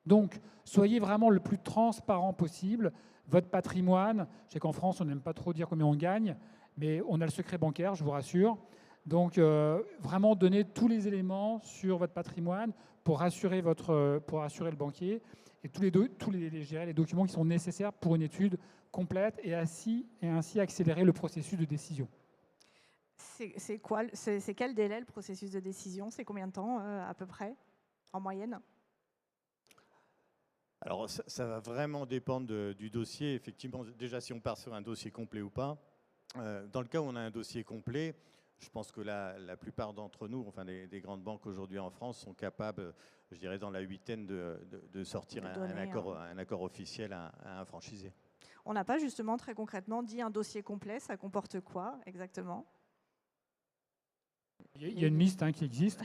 [SPEAKER 4] Donc, soyez vraiment le plus transparent possible. Votre patrimoine, je sais qu'en France, on n'aime pas trop dire combien on gagne, mais on a le secret bancaire, je vous rassure. Donc, vraiment donner tous les éléments sur votre patrimoine pour rassurer le banquier et tous les documents qui sont nécessaires pour une étude complète et ainsi accélérer le processus de décision.
[SPEAKER 1] C'est quel délai le processus de décision? C'est combien de temps à peu près, en moyenne?
[SPEAKER 3] Alors ça va vraiment dépendre du dossier. Effectivement, déjà si on part sur un dossier complet ou pas. Dans le cas où on a un dossier complet, je pense que la plupart d'entre nous, enfin des grandes banques aujourd'hui en France, sont capables, je dirais dans la huitaine, de sortir un accord officiel à un franchisé.
[SPEAKER 1] On n'a pas justement très concrètement dit un dossier complet, ça comporte quoi exactement?
[SPEAKER 4] Il y a une liste qui existe.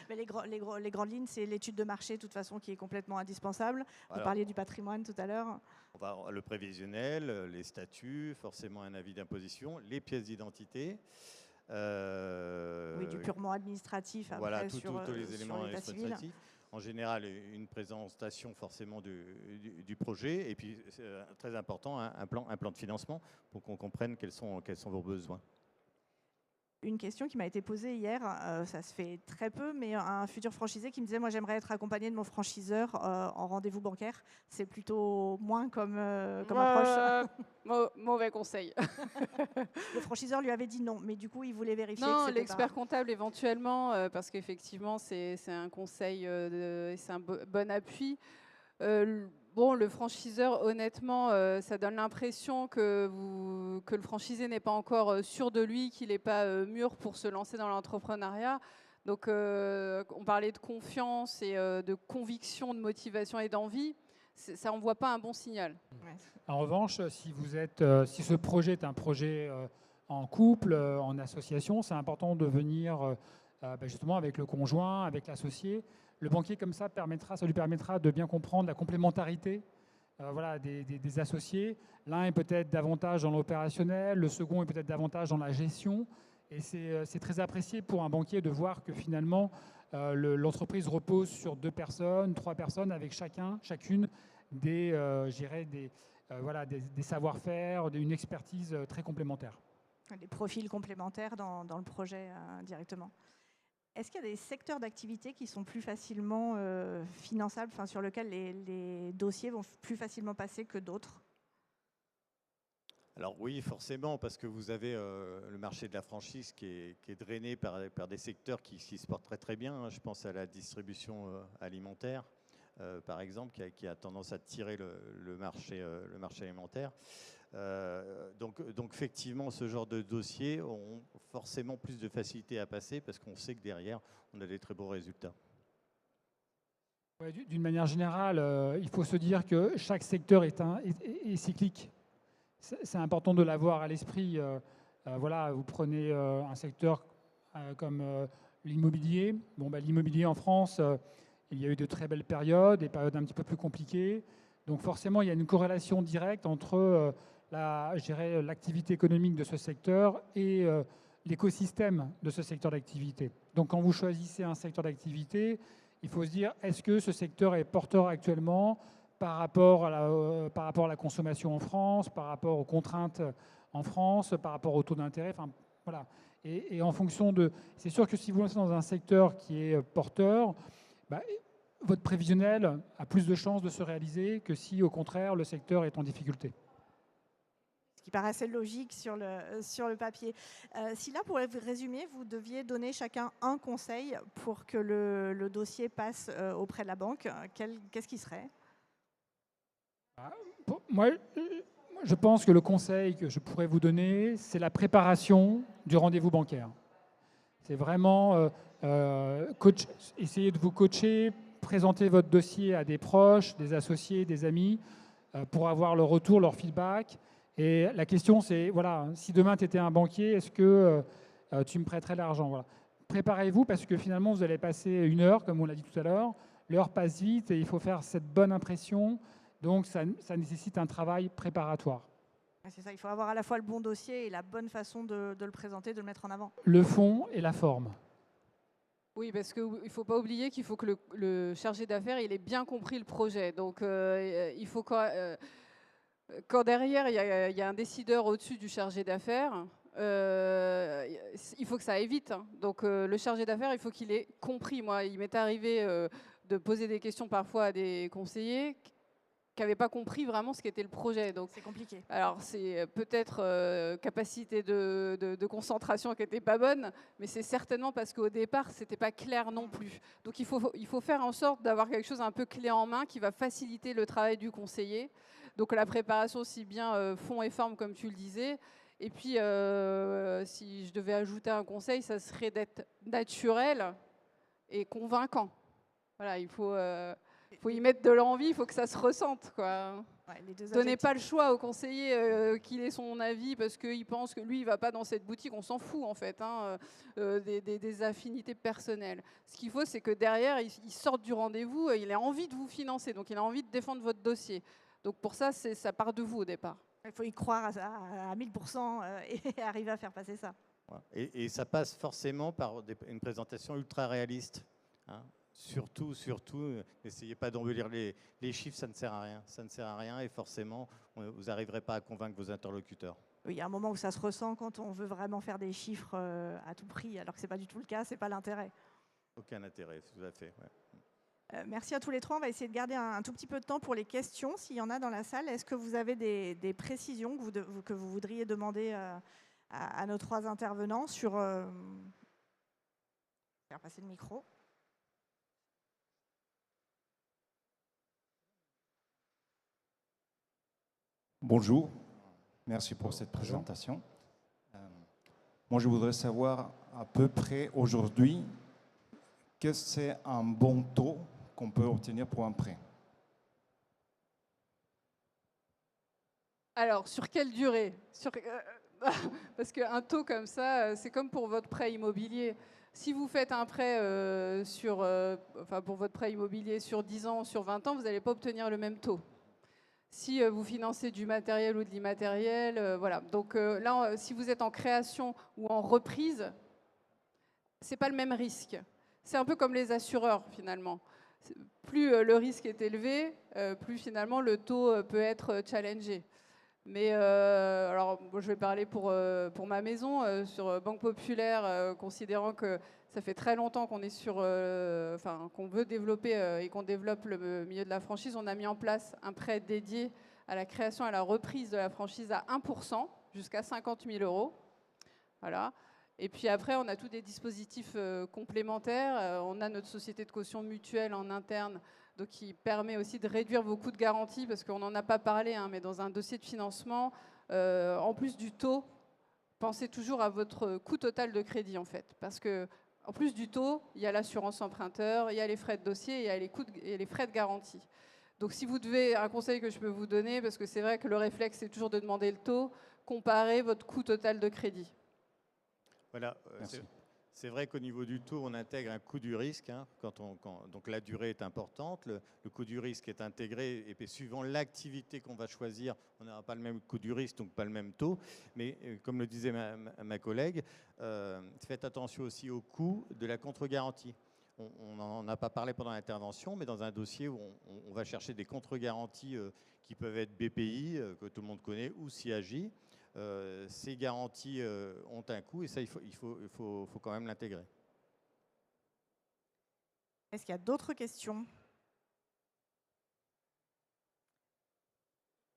[SPEAKER 1] Mais les grandes lignes, c'est l'étude de marché, de toute façon, qui est complètement indispensable. Vous parliez du patrimoine tout à l'heure.
[SPEAKER 3] Le prévisionnel, les statuts, forcément un avis d'imposition, les pièces d'identité.
[SPEAKER 1] Oui, du purement administratif.
[SPEAKER 3] Voilà, tous les éléments administratifs. En général, une présentation forcément du projet. Et puis, très important, un plan de financement pour qu'on comprenne quels sont vos besoins.
[SPEAKER 1] Une question qui m'a été posée hier, ça se fait très peu, mais un futur franchisé qui me disait « Moi, j'aimerais être accompagné de mon franchiseur en rendez-vous bancaire. » C'est plutôt moins comme approche.
[SPEAKER 2] Mauvais conseil.
[SPEAKER 1] Le franchiseur lui avait dit non, mais du coup, il voulait vérifier.
[SPEAKER 2] Non, l'expert comptable éventuellement, parce qu'effectivement, c'est un conseil, c'est un bon appui. Bon, le franchiseur, honnêtement, ça donne l'impression que le franchisé n'est pas encore sûr de lui, qu'il n'est pas mûr pour se lancer dans l'entrepreneuriat. Donc, on parlait de confiance et de conviction, de motivation et d'envie. Ça n'envoie pas un bon signal.
[SPEAKER 4] En revanche, si ce projet est un projet en couple, en association, c'est important de venir justement avec le conjoint, avec l'associé. Le banquier, comme ça lui permettra de bien comprendre la complémentarité des associés. L'un est peut-être davantage dans l'opérationnel, le second est peut-être davantage dans la gestion. Et c'est très apprécié pour un banquier de voir que finalement, l'entreprise repose sur 2 personnes, 3 personnes, avec chacune des savoir-faire, une expertise très complémentaire.
[SPEAKER 1] Des profils complémentaires dans le projet directement. Est-ce qu'il y a des secteurs d'activité qui sont plus facilement finançables, sur lesquels les dossiers vont plus facilement passer que d'autres?
[SPEAKER 3] Alors oui, forcément, parce que vous avez le marché de la franchise qui est drainé par des secteurs qui se portent très très bien. Je pense à la distribution alimentaire, par exemple, qui a tendance à tirer le marché alimentaire. Donc effectivement, ce genre de dossiers ont forcément plus de facilité à passer parce qu'on sait que derrière, on a des très beaux résultats.
[SPEAKER 4] Ouais, d'une manière générale, il faut se dire que chaque secteur est cyclique. C'est important de l'avoir à l'esprit. Vous prenez un secteur comme l'immobilier. L'immobilier en France, il y a eu de très belles périodes, des périodes un petit peu plus compliquées. Donc forcément, il y a une corrélation directe entre l'activité économique de ce secteur et l'écosystème de ce secteur d'activité. Donc quand vous choisissez un secteur d'activité, il faut se dire, est-ce que ce secteur est porteur actuellement par rapport à la consommation en France, par rapport aux contraintes en France, par rapport au taux d'intérêt, enfin, voilà. Et en fonction de... C'est sûr que si vous lancez dans un secteur qui est porteur, bah, votre prévisionnel a plus de chances de se réaliser que si, au contraire, le secteur est en difficulté.
[SPEAKER 1] Ce qui paraissait logique sur le papier. Si là, pour résumer, vous deviez donner chacun un conseil pour que le dossier passe auprès de la banque, qu'est-ce qui serait ?
[SPEAKER 4] Moi, je pense que le conseil que je pourrais vous donner, c'est la préparation du rendez-vous bancaire. C'est vraiment essayer de vous coacher, présenter votre dossier à des proches, des associés, des amis, pour avoir leur retour, leur feedback. Et la question, c'est, voilà, si demain tu étais un banquier, est-ce que tu me prêterais de l'argent ? Voilà. Préparez-vous parce que finalement, vous allez passer 1 heure, comme on l'a dit tout à l'heure. L'heure passe vite et il faut faire cette bonne impression. Donc, ça nécessite un travail préparatoire.
[SPEAKER 1] C'est ça, il faut avoir à la fois le bon dossier et la bonne façon de le présenter, de le mettre en avant.
[SPEAKER 4] Le fond et la forme.
[SPEAKER 2] Oui, parce qu'il ne faut pas oublier qu'il faut que le chargé d'affaires il ait bien compris le projet. Donc, il faut quand derrière, il y a un décideur au-dessus du chargé d'affaires, il faut que ça aille vite. Hein. Donc, le chargé d'affaires, il faut qu'il ait compris. Moi, il m'est arrivé de poser des questions parfois à des conseillers qui n'avaient pas compris vraiment ce qu'était le projet. Donc,
[SPEAKER 1] c'est compliqué.
[SPEAKER 2] Alors, c'est peut-être capacité de concentration qui n'était pas bonne, mais c'est certainement parce qu'au départ, ce n'était pas clair non plus. Donc, il faut faire en sorte d'avoir quelque chose un peu clé en main qui va faciliter le travail du conseiller. Donc, la préparation, aussi bien fond et forme, comme tu le disais. Et puis, si je devais ajouter un conseil, ça serait d'être naturel et convaincant. Voilà, il faut y mettre de l'envie, il faut que ça se ressente, quoi.
[SPEAKER 1] Ouais,
[SPEAKER 2] Donnez pas le choix au conseiller qu'il ait son avis parce qu'il pense que lui, il va pas dans cette boutique. On s'en fout, en fait, hein, des affinités personnelles. Ce qu'il faut, c'est que derrière, il sorte du rendez-vous, il a envie de vous financer, donc il a envie de défendre votre dossier. Donc pour ça, ça part de vous au départ.
[SPEAKER 1] Il faut y croire à 1000% et arriver à faire passer ça.
[SPEAKER 3] Et ça passe forcément par une présentation ultra réaliste. Hein. Surtout, n'essayez pas d'embellir les chiffres, ça ne sert à rien. Ça ne sert à rien et forcément, vous n'arriverez pas à convaincre vos interlocuteurs.
[SPEAKER 1] Il y a un moment où ça se ressent quand on veut vraiment faire des chiffres à tout prix, alors que ce n'est pas du tout le cas, ce n'est pas l'intérêt.
[SPEAKER 3] Aucun intérêt, tout à fait. Ouais.
[SPEAKER 1] Merci à tous les trois. On va essayer de garder un tout petit peu de temps pour les questions, s'il y en a dans la salle. Est-ce que vous avez des précisions que vous voudriez demander à nos 3 intervenants sur... faire passer le micro.
[SPEAKER 5] Bonjour, merci pour cette présentation. Moi, je voudrais savoir à peu près aujourd'hui qu'est-ce que c'est un bon taux qu'on peut obtenir pour un prêt.
[SPEAKER 2] Alors, sur quelle durée ? Parce qu'un taux comme ça, c'est comme pour votre prêt immobilier. Si vous faites un prêt pour votre prêt immobilier sur 10 ans, sur 20 ans, vous n'allez pas obtenir le même taux. Si vous financez du matériel ou de l'immatériel, voilà. Donc là, si vous êtes en création ou en reprise, c'est pas le même risque. C'est un peu comme les assureurs finalement. Plus le risque est élevé, plus finalement le taux peut être challengé. Mais alors, moi, je vais parler pour ma maison, sur Banque Populaire, considérant que ça fait très longtemps qu'on est qu'on veut développer et qu'on développe le milieu de la franchise. On a mis en place un prêt dédié à la création et à la reprise de la franchise à 1%, jusqu'à 50 000 €. Voilà. Et puis après, on a tous des dispositifs complémentaires. On a notre société de caution mutuelle en interne, donc qui permet aussi de réduire vos coûts de garantie, parce qu'on n'en a pas parlé, hein, mais dans un dossier de financement, en plus du taux, pensez toujours à votre coût total de crédit, en fait. Parce que en plus du taux, il y a l'assurance emprunteur, il y a les frais de dossier, il y a les frais de garantie. Donc si vous devez, un conseil que je peux vous donner, parce que c'est vrai que le réflexe, c'est toujours de demander le taux, comparez votre coût total de crédit.
[SPEAKER 3] Voilà, C'est vrai qu'au niveau du taux, on intègre un coût du risque. Hein, donc la durée est importante, le coût du risque est intégré, et puis suivant l'activité qu'on va choisir, on n'aura pas le même coût du risque, donc pas le même taux. Mais comme le disait ma collègue, faites attention aussi au coût de la contre-garantie. On n'en a pas parlé pendant l'intervention, mais dans un dossier où on va chercher des contre-garanties qui peuvent être BPI, que tout le monde connaît, ou CIAJ. Ces garanties ont un coût et ça, il faut quand même l'intégrer.
[SPEAKER 1] Est-ce qu'il y a d'autres questions?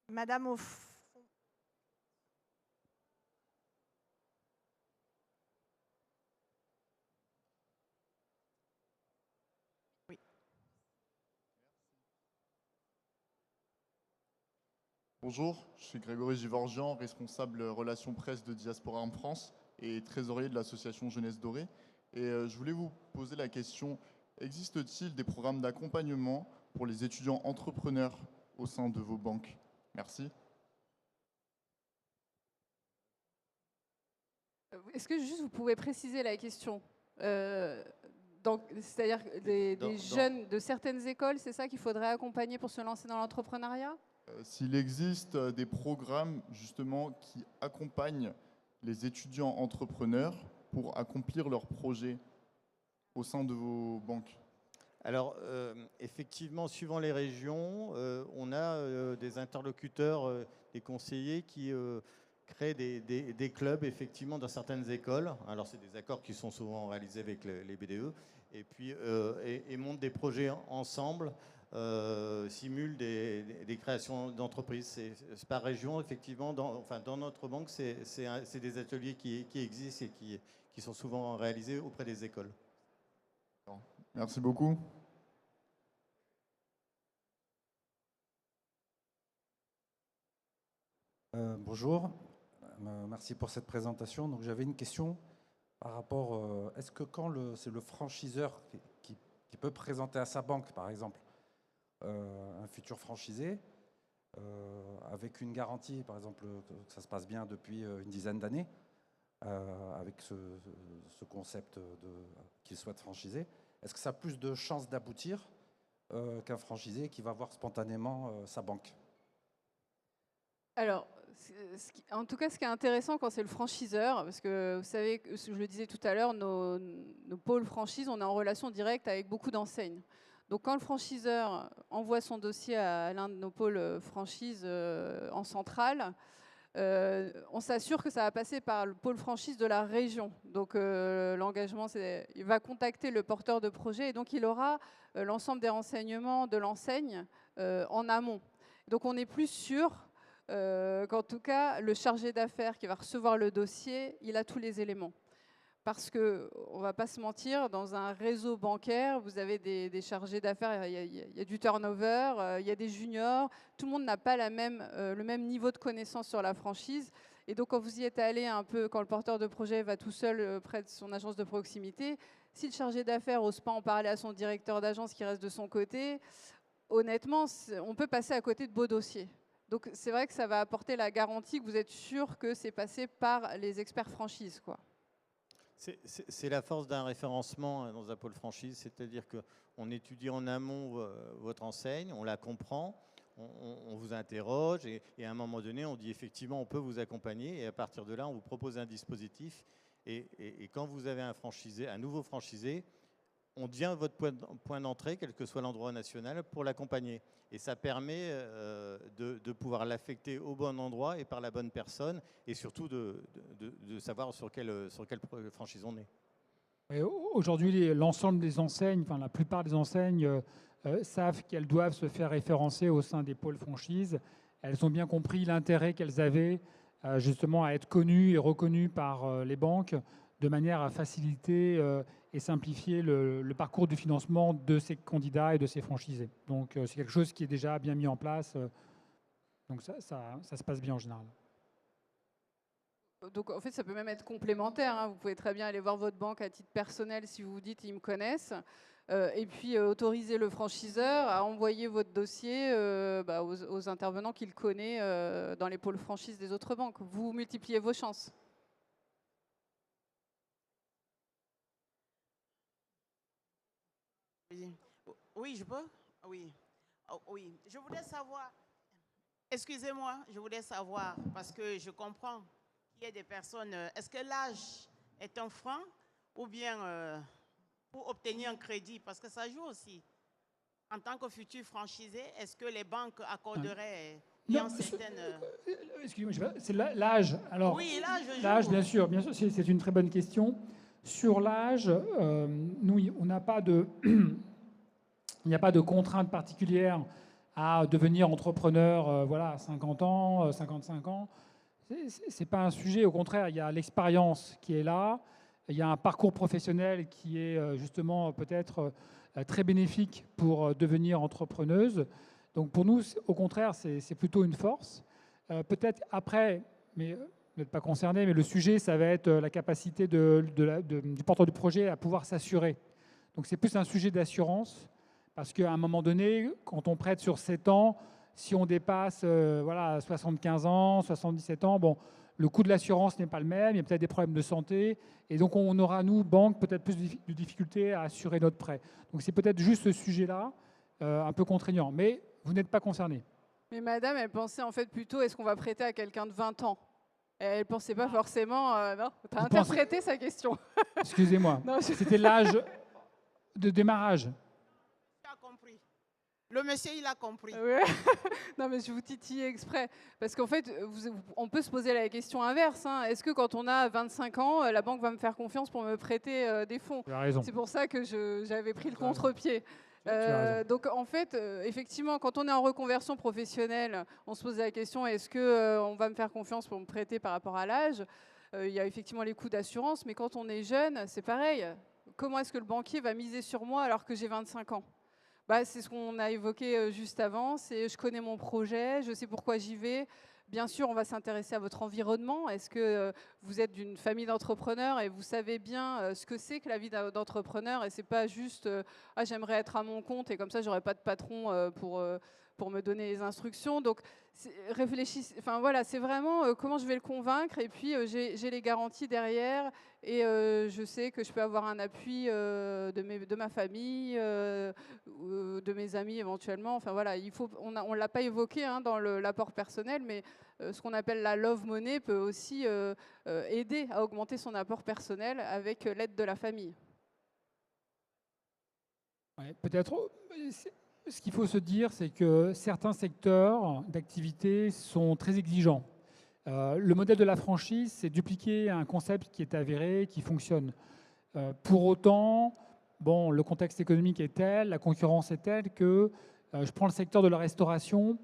[SPEAKER 1] Madame au fond. Oui.
[SPEAKER 6] Bonjour, je suis Grégory Givorgian, responsable relations presse de Diaspora en France et trésorier de l'association Jeunesse Dorée. Et je voulais vous poser la question, existe-t-il des programmes d'accompagnement pour les étudiants entrepreneurs au sein de vos banques? Merci.
[SPEAKER 2] Est-ce que juste vous pouvez préciser la question? C'est-à-dire des jeunes de certaines écoles, c'est ça qu'il faudrait accompagner pour se lancer dans l'entrepreneuriat?
[SPEAKER 6] S'il existe des programmes justement qui accompagnent les étudiants entrepreneurs pour accomplir leurs projets au sein de vos banques.
[SPEAKER 3] Alors, effectivement, suivant les régions, on a des interlocuteurs, des conseillers qui créent des clubs, effectivement, dans certaines écoles. Alors, c'est des accords qui sont souvent réalisés avec les BDE. Et puis, et montent des projets ensemble, simulent des créations d'entreprises. C'est par région, effectivement. Dans notre banque, c'est des ateliers qui existent et qui sont souvent réalisés auprès des écoles.
[SPEAKER 6] Merci beaucoup.
[SPEAKER 7] Bonjour, merci pour cette présentation. Donc j'avais une question par rapport, est-ce que quand c'est le franchiseur qui peut présenter à sa banque, par exemple, un futur franchisé, avec une garantie, par exemple, que ça se passe bien depuis une dizaine d'années, avec ce concept qu'il souhaite franchiser, est-ce que ça a plus de chances d'aboutir qu'un franchisé qui va voir spontanément sa banque?
[SPEAKER 2] Alors, en tout cas, ce qui est intéressant quand c'est le franchiseur, parce que vous savez, je le disais tout à l'heure, nos pôles franchise, on est en relation directe avec beaucoup d'enseignes. Donc quand le franchiseur envoie son dossier à l'un de nos pôles franchise en centrale, on s'assure que ça va passer par le pôle franchise de la région. Donc l'engagement, c'est il va contacter le porteur de projet et donc il aura l'ensemble des renseignements de l'enseigne en amont. Donc on est plus sûr qu'en tout cas, le chargé d'affaires qui va recevoir le dossier, il a tous les éléments. Parce qu'on ne va pas se mentir, dans un réseau bancaire, vous avez des chargés d'affaires, il y a du turnover, il y a des juniors, tout le monde n'a pas le même niveau de connaissance sur la franchise. Et donc quand vous y êtes allé un peu, quand le porteur de projet va tout seul près de son agence de proximité, si le chargé d'affaires n'ose pas en parler à son directeur d'agence qui reste de son côté, honnêtement, on peut passer à côté de beaux dossiers. Donc c'est vrai que ça va apporter la garantie que vous êtes sûr que c'est passé par les experts franchise, quoi.
[SPEAKER 3] C'est la force d'un référencement dans un pôle franchise, c'est-à-dire qu'on étudie en amont votre enseigne, on la comprend, on vous interroge et à un moment donné, on dit effectivement on peut vous accompagner et à partir de là, on vous propose un dispositif et quand vous avez un nouveau franchisé, on devient votre point d'entrée, quel que soit l'endroit national, pour l'accompagner. Et ça permet de pouvoir l'affecter au bon endroit et par la bonne personne, et surtout de savoir sur quelle franchise on est.
[SPEAKER 4] Aujourd'hui, l'ensemble des enseignes, enfin la plupart des enseignes savent qu'elles doivent se faire référencer au sein des pôles franchises. Elles ont bien compris l'intérêt qu'elles avaient justement à être connues et reconnues par les banques, de manière à faciliter et simplifier le parcours du financement de ces candidats et de ces franchisés. Donc c'est quelque chose qui est déjà bien mis en place. Donc ça se passe bien en général.
[SPEAKER 2] Donc en fait, ça peut même être complémentaire, hein. Vous pouvez très bien aller voir votre banque à titre personnel si vous vous dites ils me connaissent. Et puis autoriser le franchiseur à envoyer votre dossier aux intervenants qu'il connaît dans les pôles franchise des autres banques. Vous multipliez vos chances.
[SPEAKER 8] Oui, oui, je peux? Oui. Oh, oui, je voulais savoir, excusez-moi, je voulais savoir, parce que je comprends qu'il y a des personnes, est-ce que l'âge est un frein ou bien pour obtenir un crédit, parce que ça joue aussi. En tant que futur franchisé, est-ce que les banques accorderaient bien certaines...
[SPEAKER 4] Excusez-moi, c'est l'âge. Alors,
[SPEAKER 8] Oui,
[SPEAKER 4] l'âge, bien sûr, c'est une très bonne question. Sur l'âge, nous, on n'a pas de, il n'y a pas de contrainte particulière à devenir entrepreneur, voilà, à 50 ans, 55 ans. C'est pas un sujet. Au contraire, il y a l'expérience qui est là. Il y a un parcours professionnel qui est justement peut-être très bénéfique pour devenir entrepreneuse. Donc pour nous, au contraire, c'est plutôt une force. Peut-être après, mais vous n'êtes pas concerné, mais le sujet, ça va être la capacité du porteur du projet à pouvoir s'assurer. Donc c'est plus un sujet d'assurance, parce qu'à un moment donné, quand on prête sur 7 ans, si on dépasse voilà, 75 ans, 77 ans, bon, le coût de l'assurance n'est pas le même, il y a peut-être des problèmes de santé, et donc on aura, nous, banque, peut-être plus de difficultés à assurer notre prêt. Donc c'est peut-être juste ce sujet-là, un peu contraignant, mais vous n'êtes pas concerné.
[SPEAKER 2] Mais madame, elle pensait en fait plutôt, est-ce qu'on va prêter à quelqu'un de 20 ans? Elle ne pensait pas forcément... non, tu as interprété sa question.
[SPEAKER 4] Excusez-moi, c'était l'âge de démarrage.
[SPEAKER 8] Compris. Le monsieur, il a compris.
[SPEAKER 2] Ouais. Non, mais je vous titille exprès. Parce qu'en fait, on peut se poser la question inverse. Hein. Est-ce que quand on a 25 ans, la banque va me faire confiance pour me prêter des fonds? C'est pour ça que j'avais pris le contre-pied. Donc en fait, effectivement, quand on est en reconversion professionnelle, on se pose la question, est-ce qu'on va me faire confiance pour me prêter par rapport à l'âge? Il y a effectivement les coûts d'assurance, mais quand on est jeune, c'est pareil. Comment est-ce que le banquier va miser sur moi alors que j'ai 25 ans? Bah, c'est ce qu'on a évoqué juste avant, c'est je connais mon projet, je sais pourquoi j'y vais. Bien sûr, on va s'intéresser à votre environnement. Est-ce que vous êtes d'une famille d'entrepreneurs et vous savez bien ce que c'est que la vie d'entrepreneur, et c'est pas juste ah, j'aimerais être à mon compte et comme ça j'aurais pas de patron pour me donner les instructions. Donc réfléchissez, enfin voilà, c'est vraiment comment je vais le convaincre, et puis j'ai les garanties derrière, et je sais que je peux avoir un appui de ma famille, de mes amis éventuellement. Enfin voilà, on l'a pas évoqué hein, dans l'apport personnel, mais ce qu'on appelle la love money peut aussi aider à augmenter son apport personnel avec l'aide de la famille.
[SPEAKER 4] Ouais, peut-être. Ce qu'il faut se dire, c'est que certains secteurs d'activité sont très exigeants. Le modèle de la franchise, c'est dupliquer un concept qui est avéré, qui fonctionne. Pour autant, bon, le contexte économique est tel, la concurrence est telle que je prends le secteur de la restauration,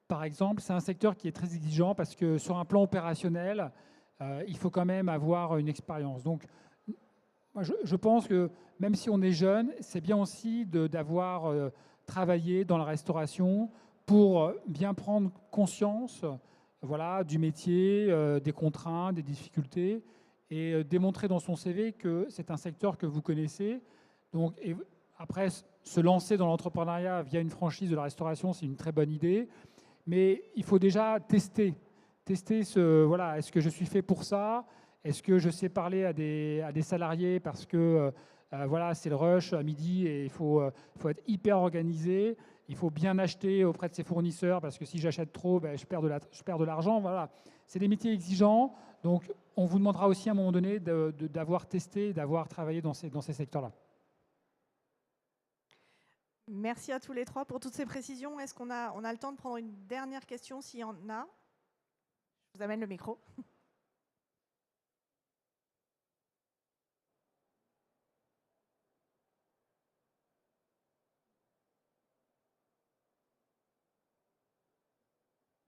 [SPEAKER 4] par exemple, c'est un secteur qui est très exigeant parce que sur un plan opérationnel, il faut quand même avoir une expérience. Donc, moi, je pense que même si on est jeune, c'est bien aussi d'avoir travaillé dans la restauration pour bien prendre conscience voilà, du métier, des contraintes, des difficultés, et démontrer dans son CV que c'est un secteur que vous connaissez. Donc, et après, se lancer dans l'entrepreneuriat via une franchise de la restauration, c'est une très bonne idée. Mais il faut déjà tester voilà, est-ce que je suis fait pour ça? Est-ce que je sais parler à des salariés parce que voilà, c'est le rush à midi et il faut être hyper organisé. Il faut bien acheter auprès de ses fournisseurs parce que si j'achète trop, ben, je perds de l'argent. Voilà. C'est des métiers exigeants. Donc, on vous demandera aussi à un moment donné d'avoir testé, d'avoir travaillé dans ces secteurs-là.
[SPEAKER 1] Merci à tous les trois pour toutes ces précisions. Est-ce qu'on a le temps de prendre une dernière question s'il y en a? Je vous amène le micro.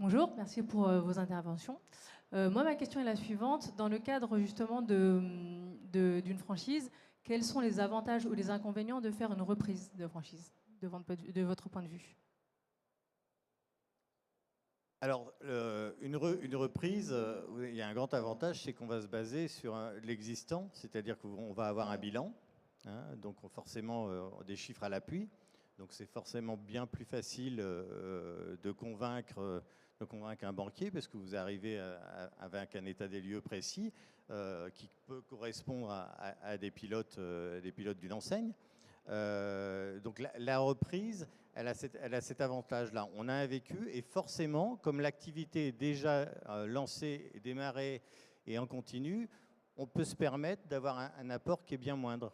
[SPEAKER 9] Bonjour, merci pour vos interventions. Moi, ma question est la suivante. Dans le cadre justement d'une franchise, quels sont les avantages ou les inconvénients de faire une reprise de franchise, de votre point de vue?
[SPEAKER 3] Alors, une reprise, il y a un grand avantage, c'est qu'on va se baser sur l'existant, c'est-à-dire qu'on va avoir un bilan, hein, donc forcément des chiffres à l'appui. Donc c'est forcément bien plus facile de convaincre un banquier parce que vous arrivez avec un état des lieux précis qui peut correspondre à des pilotes d'une enseigne. Donc la reprise, elle a cet avantage-là. On a un vécu et forcément, comme l'activité est déjà lancée, démarrée et en continu, on peut se permettre d'avoir un apport qui est bien moindre.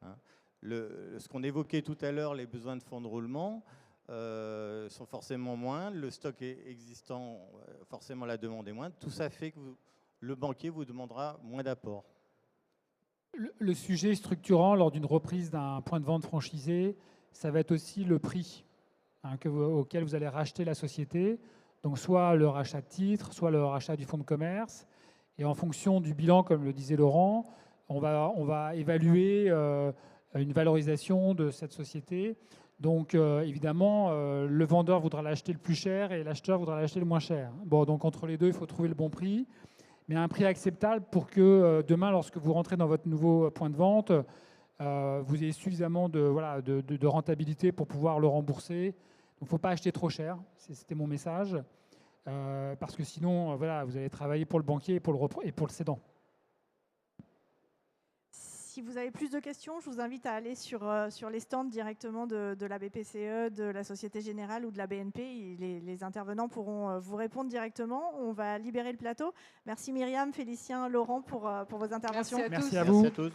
[SPEAKER 3] Hein. Ce qu'on évoquait tout à l'heure, les besoins de fonds de roulement sont forcément moindres. Le stock est existant, forcément la demande est moindre. Tout ça fait que le banquier vous demandera moins d'apport.
[SPEAKER 4] Le sujet structurant lors d'une reprise d'un point de vente franchisé, ça va être aussi le prix auquel vous allez racheter la société. Donc soit le rachat de titres, soit le rachat du fonds de commerce. Et en fonction du bilan, comme le disait Laurent, on va évaluer une valorisation de cette société. Donc évidemment, le vendeur voudra l'acheter le plus cher et l'acheteur voudra l'acheter le moins cher. Bon, donc entre les deux, il faut trouver le bon prix, mais un prix acceptable pour que demain, lorsque vous rentrez dans votre nouveau point de vente, vous ayez suffisamment de rentabilité pour pouvoir le rembourser. Donc il ne faut pas acheter trop cher, c'était mon message, parce que sinon, vous allez travailler pour le banquier et pour le cédant.
[SPEAKER 1] Si vous avez plus de questions, je vous invite à aller sur les stands directement de la BPCE, de la Société Générale ou de la BNP. Les intervenants pourront vous répondre directement. On va libérer le plateau. Merci Myriam, Félicien, Laurent pour vos interventions.
[SPEAKER 2] Merci à tous.
[SPEAKER 4] Merci à vous.
[SPEAKER 3] Merci à tous.